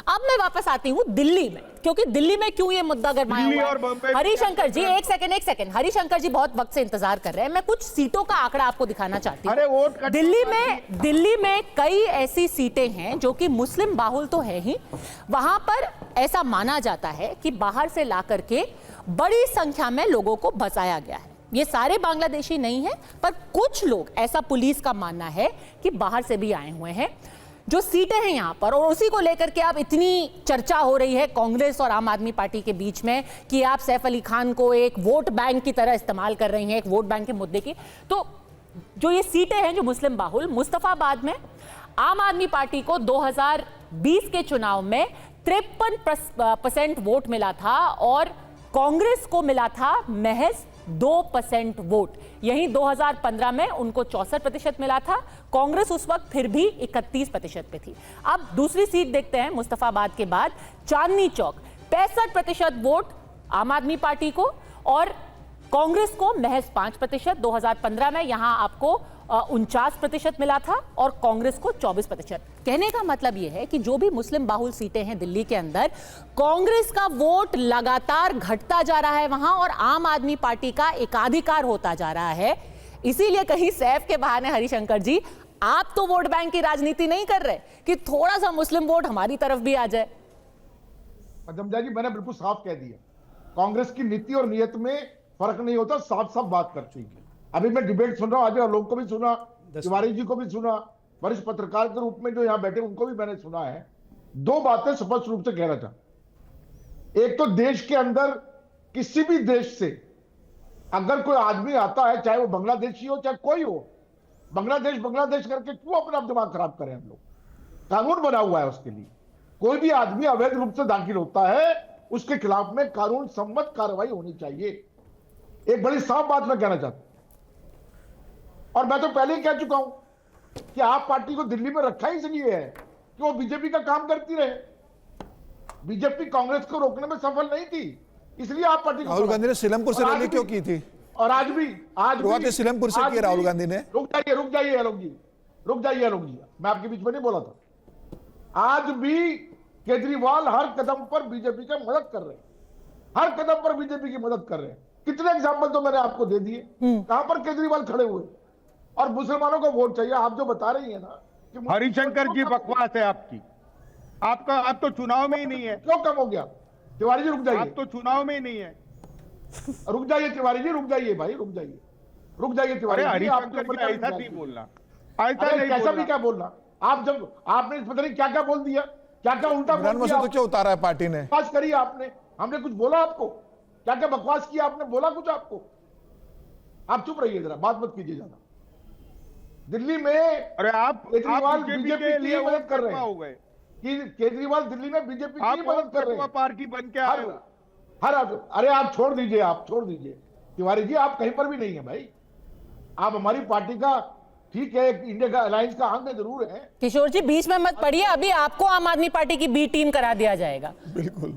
अब मैं वापस आती हूँ दिल्ली में, क्योंकि दिल्ली में क्यों ये मुद्दा गरमाया हुआ है। हरिशंकर जी एक सेकंड, हरिशंकर जी बहुत वक्त से इंतजार कर रहे हैं। मैं कुछ सीटों का आंकड़ा आपको दिखाना चाहती हूँ। दिल्ली में कई ऐसी सीटें हैं जो कि मुस्लिम बाहुल तो है ही, वहां पर ऐसा माना जाता है कि बाहर से ला करके बड़ी संख्या में लोगों को बसाया गया है। ये सारे बांग्लादेशी नहीं है, पर कुछ लोग, ऐसा पुलिस का मानना है कि बाहर से भी आए हुए हैं। जो सीटें हैं यहां पर, और उसी को लेकर के अब इतनी चर्चा हो रही है कांग्रेस और आम आदमी पार्टी के बीच में कि आप सैफ अली खान को एक वोट बैंक की तरह इस्तेमाल कर रही हैं, एक वोट बैंक के मुद्दे की। तो जो ये सीटें हैं जो मुस्लिम बाहुल, मुस्तफाबाद में आम आदमी पार्टी को 2020 के चुनाव में 53% वोट मिला था और कांग्रेस को मिला था महज 2% वोट। यहीं 2015 में उनको 64% मिला था, कांग्रेस उस वक्त फिर भी 31% पे थी। अब दूसरी सीट देखते हैं मुस्तफाबाद के बाद, चांदनी चौक, 65% वोट आम आदमी पार्टी को और कांग्रेस को महज 5%। 2015 में यहां आपको 49% मिला था और कांग्रेस को 24%। कहने का मतलब यह है कि जो भी मुस्लिम बाहुल सीटें हैं दिल्ली के अंदर, कांग्रेस का वोट लगातार घटता जा रहा है वहां और आम आदमी पार्टी का एकाधिकार होता जा रहा है। इसीलिए कहीं सैफ के बहाने हरिशंकर जी आप तो वोट बैंक की राजनीति नहीं कर रहे कि थोड़ा सा मुस्लिम वोट हमारी तरफ भी आ जाए। जमजा जी मैंने बिल्कुल साफ कह दिया, कांग्रेस की नीति और नियत में फर्क नहीं होता, साफ साफ बात कर चुकी है। अभी मैं डिबेट सुन रहा हूं, आज आलोक को भी सुना, तिवारी जी को भी सुना, वरिष्ठ पत्रकार के रूप में जो यहां बैठे उनको भी मैंने सुना है। दो बातें स्पष्ट रूप से कहना चाहता। एक तो देश के अंदर किसी भी देश से अगर कोई आदमी आता है, चाहे वो बांग्लादेशी हो चाहे कोई हो, बांग्लादेश करके क्यों अपना दिमाग खराब करें हम लोग? कानून बना हुआ है उसके लिए। कोई भी आदमी अवैध रूप से दाखिल होता है उसके खिलाफ में कानून सम्मत कार्रवाई होनी चाहिए। एक बड़ी साफ बात मैं कहना चाहता हूं, और मैं तो पहले ही कह चुका हूं कि आप पार्टी को दिल्ली में रखा ही इसलिए है कि वो बीजेपी का काम करती रहे। बीजेपी कांग्रेस को रोकने में सफल नहीं थी, इसलिए आप पार्टी को। राहुल गांधी ने सीलमपुर से रैली क्यों की थी? और आज भी सीलमपुर से की राहुल गांधी ने। रुक जाइए आलोक जी, मैं आपके बीच में नहीं बोला था। आज भी केजरीवाल हर कदम पर बीजेपी का मदद कर रहे हैं, हर कदम पर बीजेपी की मदद कर रहे हैं। कितने एग्जाम्पल तो मैंने आपको दे दिए, कहां पर केजरीवाल खड़े हुए। और मुसलमानों को वोट चाहिए, आप जो बता रही है ना कि हरिशंकर जी बकवास है आपकी। आपका आप तो चुनाव में ही नहीं है। क्यों कम हो गया? तिवारी जी रुक जाइए, आप तो चुनाव में ही नहीं है। रुक जाइए तिवारी जी, रुक जाइए भाई, रुक जाइए तिवारी जी। हरिशंकर जी ऐसा नहीं बोलना, ऐसा नहीं कैसा भी क्या बोलना। आप जब आपने पता नहीं क्या क्या बोल दिया, क्या क्या उल्टा बोल दिया। तो क्यों उतारा है पार्टी ने? बकवास करी आपने, हमने कुछ बोला आपको? क्या क्या बकवास किया आपने? बोला कुछ आपको? आप चुप रहिए जरा, बात मत कीजिए ज्यादा। दिल्ली में अरे आप केजरीवाल बीजेपी के लिए मदद कर रहे हो गए कि केजरीवाल दिल्ली में बीजेपी की मदद कर रहे हैं। पार्टी बन के आए हो। अरे आप छोड़ दीजिए तिवारी जी, आप कहीं पर भी नहीं है भाई। आप हमारी पार्टी का, ठीक है, इंडिया का अलायंस का अंग जरूर है। किशोर जी बीच में मत पड़िए, अभी आपको आम आदमी पार्टी की बी टीम करा दिया जाएगा। बिल्कुल,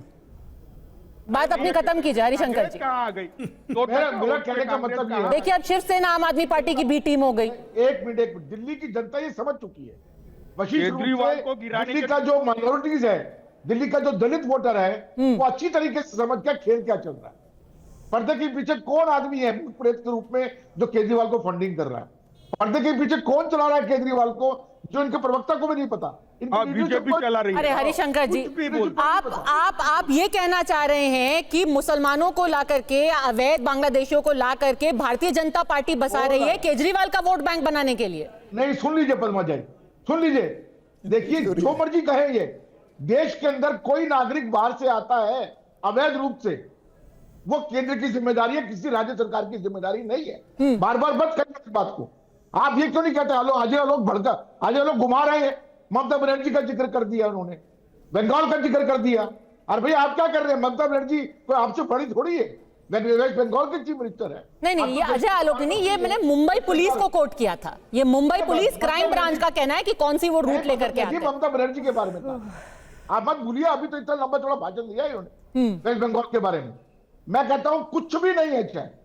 बात अपनी खत्म कीजिए हरिशंकर जी। कहां आ गई? मेरा कहने का मतलब ये है, देखिए अब शिवसेना आम आदमी पार्टी की बी टीम हो गई। एक मिनट, दिल्ली की जनता ये समझ चुकी है वशीष रूप केजरीवाल को से। गिराने दिल्ली का जो माइनॉरिटीज है, दिल्ली का जो दलित वोटर है, वो अच्छी तरीके से समझ क्या खेल क्या चल रहा है। पर्दे के पीछे कौन आदमी है भूत प्रेत के रूप में जो केजरीवाल को फंडिंग कर रहा है? पर्दे के पीछे कौन चला रहा है केजरीवाल को, जो इनके प्रवक्ता को भी नहीं पता। बीजेपी चला रही है। अरे हरिशंकर जी, आप ये कहना चाह रहे हैं कि मुसलमानों को ला करके, अवैध बांग्लादेशियों को ला करके भारतीय जनता पार्टी बसा रही है केजरीवाल का वोट बैंक बनाने के लिए? नहीं, सुन लीजिए पद्मा जी, सुन लीजिए, देखिए जो मर्जी कहे, ये देश के अंदर कोई नागरिक बाहर से आता है अवैध रूप से, वो केंद्र की जिम्मेदारी है, किसी राज्य सरकार की जिम्मेदारी नहीं है। बार बार मत करिए इस बात को। आप ये क्यों नहीं कहते? आज लोग भड़का, आज लोग घुमा रहे हैं। ममता बनर्जी का जिक्र कर दिया उन्होंने, बंगाल का जिक्र कर दिया। और भैया आप क्या कर रहे हैं? ममता बनर्जी कोई आपसे बड़ी थोड़ी है, वेस्ट बंगाल के चीफ मिनिस्टर है। नहीं, ये अजय आलोक नहीं, ये मैंने मुंबई पुलिस को कोट किया था। ये मुंबई पुलिस क्राइम ब्रांच का कहना है कि कौन सी वो रूट लेकर के आते हैं। ममता बनर्जी के बारे में था, आप मत भूलिए। अभी तो इतना लंबा चौड़ा भाषण दिया इन्होंने वेस्ट बंगाल के बारे में। मैं कहता हूं कुछ भी नहीं है, चाहे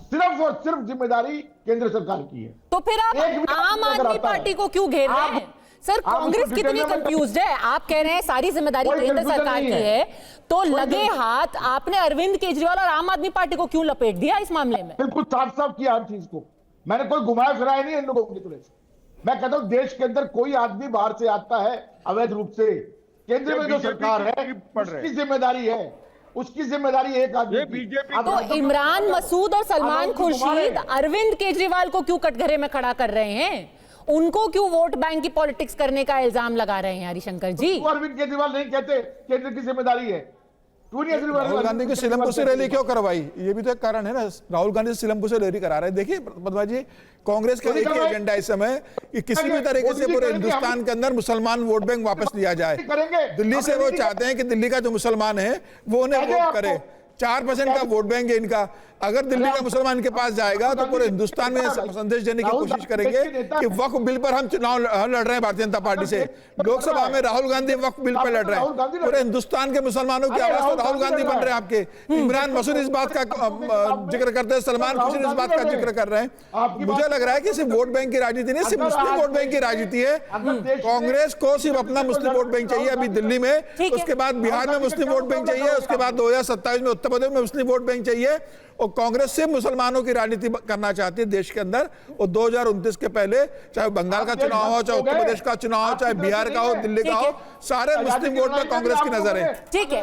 सिर्फ और सिर्फ जिम्मेदारी केंद्र सरकार की है। तो फिर आप आम आदमी पार्टी को क्यों घेर रहे हैं? सर आप कांग्रेस उसको कितनी डिटेल में कंफ्यूज्ड है? आप कह रहे हैं सारी जिम्मेदारी कोई केंद्र confusion सरकार नहीं की है। है, तो कोई लगे confusion- हाथ आपने अरविंद केजरीवाल और आम आदमी पार्टी को क्यों लपेट दिया इस मामले में? बिल्कुल साफ साफ किया हर चीज को। मैंने कोई घुमाया फिराया नहीं इन लोगों की तरह से। मैं कहता हूं देश के अंदर कोई आदमी बाहर से आता है अवैध रूप से, केंद्र में जो बीजेपी सरकार की है पढ़ रहे उसकी जिम्मेदारी है, उसकी जिम्मेदारी एक आदमी ये की। बीजेपी आप तो मतलब- इमरान मसूद और सलमान आप उनको घुमा रहे खुर्शीद हैं। अरविंद केजरीवाल को क्यों कटघरे में खड़ा कर रहे हैं? उनको क्यों वोट बैंक की पॉलिटिक्स करने का इल्जाम लगा रहे हैं हरिशंकर जी? तो अरविंद केजरीवाल नहीं कहते केंद्र की जिम्मेदारी है। क्यों नहीं राहुल गांधी की सीलमपुर से रैली क्यों करवाई? ये भी तो एक कारण है ना। राहुल गांधी सीलमपुर से रैली करा रहे हैं। देखिए पद्मा जी, कांग्रेस का एक ही एजेंडा इस समय कि किसी भी तरीके से पूरे हिंदुस्तान के अंदर मुसलमान वोट बैंक वापस लिया जाए। दिल्ली से वो चाहते हैं कि दिल्ली का जो मुसलमान है वो उन्हें वोट करे। 4% का वोट बैंक है इनका। अगर दिल्ली का मुसलमान के पास जाएगा तो पूरे हिंदुस्तान में संदेश देने की कोशिश करेंगे कि वक्फ बिल पर हम चुनाव लड़ रहे हैं भारतीय जनता पार्टी से। लोकसभा में राहुल गांधी वक्फ बिल पर लड़ रहे हैं। पूरे हिंदुस्तान के मुसलमानों की आवाज तो राहुल गांधी बन रहे हैं आपके। इमरान मसूद इस बात का जिक्र करते हैं, सलमान खुर्शीद इस बात का जिक्र कर रहे हैं। मुझे लग रहा है कि सिर्फ वोट बैंक की राजनीति नहीं, सिर्फ मुस्लिम वोट बैंक की राजनीति है। कांग्रेस को सिर्फ अपना मुस्लिम वोट बैंक चाहिए अभी दिल्ली में, उसके बाद बिहार में मुस्लिम वोट बैंक चाहिए, उसके बाद 2027 में उत्तर प्रदेश में मुस्लिम वोट बैंक चाहिए। और कांग्रेस सिर्फ मुसलमानों की राजनीति करना चाहती है देश के अंदर। और 2029 के पहले चाहे बंगाल का चुनाव हो, चाहे उत्तर प्रदेश का चुनाव हो, चाहे बिहार का हो, दिल्ली का हो, सारे मुस्लिम वोट पर कांग्रेस की नजर है। ठीक है।